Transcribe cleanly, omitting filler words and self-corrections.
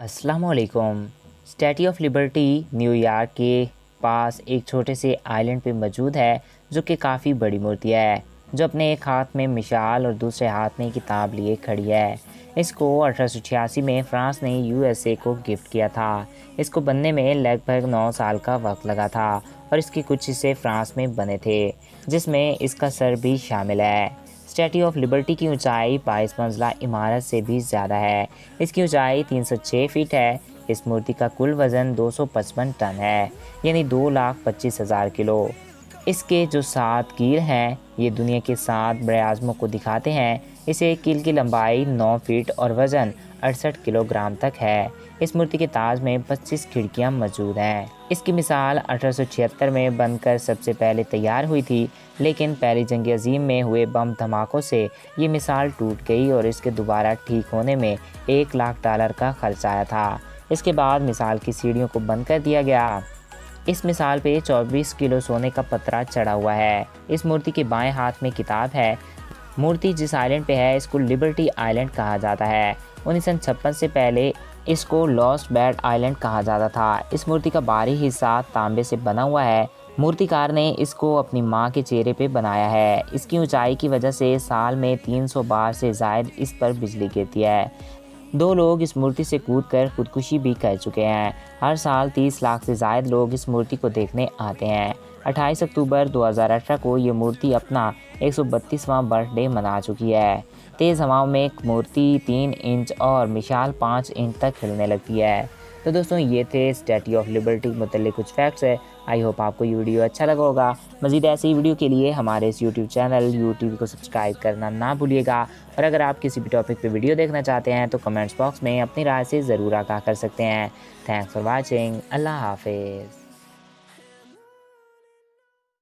अस्सलामुअलैकुम। Statue of liberty New York के पास एक छोटे से आइलैंड पे मौजूद है, जो कि काफ़ी बड़ी मूर्ति है, जो अपने एक हाथ में मिसाल और दूसरे हाथ में किताब लिए खड़ी है। इसको 1886 में फ्रांस ने यूएसए को गिफ्ट किया था। इसको बनने में लगभग 9 साल का वक्त लगा था और इसके कुछ हिस्से फ्रांस में बने थे, जिसमें इसका सर भी शामिल है। स्टैच्यू ऑफ लिबर्टी की ऊंचाई 22 मंजिला इमारत से भी ज़्यादा है। इसकी ऊंचाई 306 फीट है। इस मूर्ति का कुल वज़न 255 टन है, यानी 2,25,000 किलो। इसके जो 7 कील हैं, ये दुनिया के 7 बड़े आज़मों को दिखाते हैं। इसे कील की लंबाई 9 फीट और वज़न 68 किलोग्राम तक है। इस मूर्ति के ताज में 25 खिड़कियां मौजूद हैं। इसकी मिसाल 1876 में बनकर सबसे पहले तैयार हुई थी, लेकिन पहली जंग अजीम में हुए बम धमाकों से ये मिसाल टूट गई और इसके दोबारा ठीक होने में $1,00,000 का खर्च आया था। इसके बाद मिसाल की सीढ़ियों को बंद कर दिया गया। इस मिसाल पे 24 किलो सोने का पत्थर चढ़ा हुआ है। इस मूर्ति के बाएं हाथ में किताब है। मूर्ति जिस आइलैंड पे है, इसको लिबर्टी आइलैंड कहा जाता है। 1956 से पहले इसको लॉस्ट बैड आइलैंड कहा जाता था। इस मूर्ति का बाहरी हिस्सा तांबे से बना हुआ है। मूर्तिकार ने इसको अपनी मां के चेहरे पे बनाया है। इसकी ऊंचाई की वजह से साल में 300 बार से ज़ायद इस पर बिजली गिरती है। 2 लोग इस मूर्ति से कूदकर खुदकुशी भी कर चुके हैं। हर साल 30 लाख से ज़ायद लोग इस मूर्ति को देखने आते हैं। 28 अक्टूबर 2018 को ये मूर्ति अपना 132वां बर्थडे मना चुकी है। तेज़ हवाओं में मूर्ति 3 इंच और मिसाल 5 इंच तक हिलने लगती है। तो दोस्तों, ये थे स्टैच्यू ऑफ लिबर्टी के मुताल्लिक़ कुछ फैक्ट्स है। आई होप आपको ये वीडियो अच्छा लगा होगा। मज़ीद ऐसी वीडियो के लिए हमारे इस यूट्यूब चैनल यूट्यूब को सब्सक्राइब करना ना भूलिएगा। और अगर आप किसी भी टॉपिक पे वीडियो देखना चाहते हैं तो कमेंट्स बॉक्स में अपनी राय से ज़रूर आगाह कर सकते हैं। Thanks for watching. अल्लाह हाफिज़।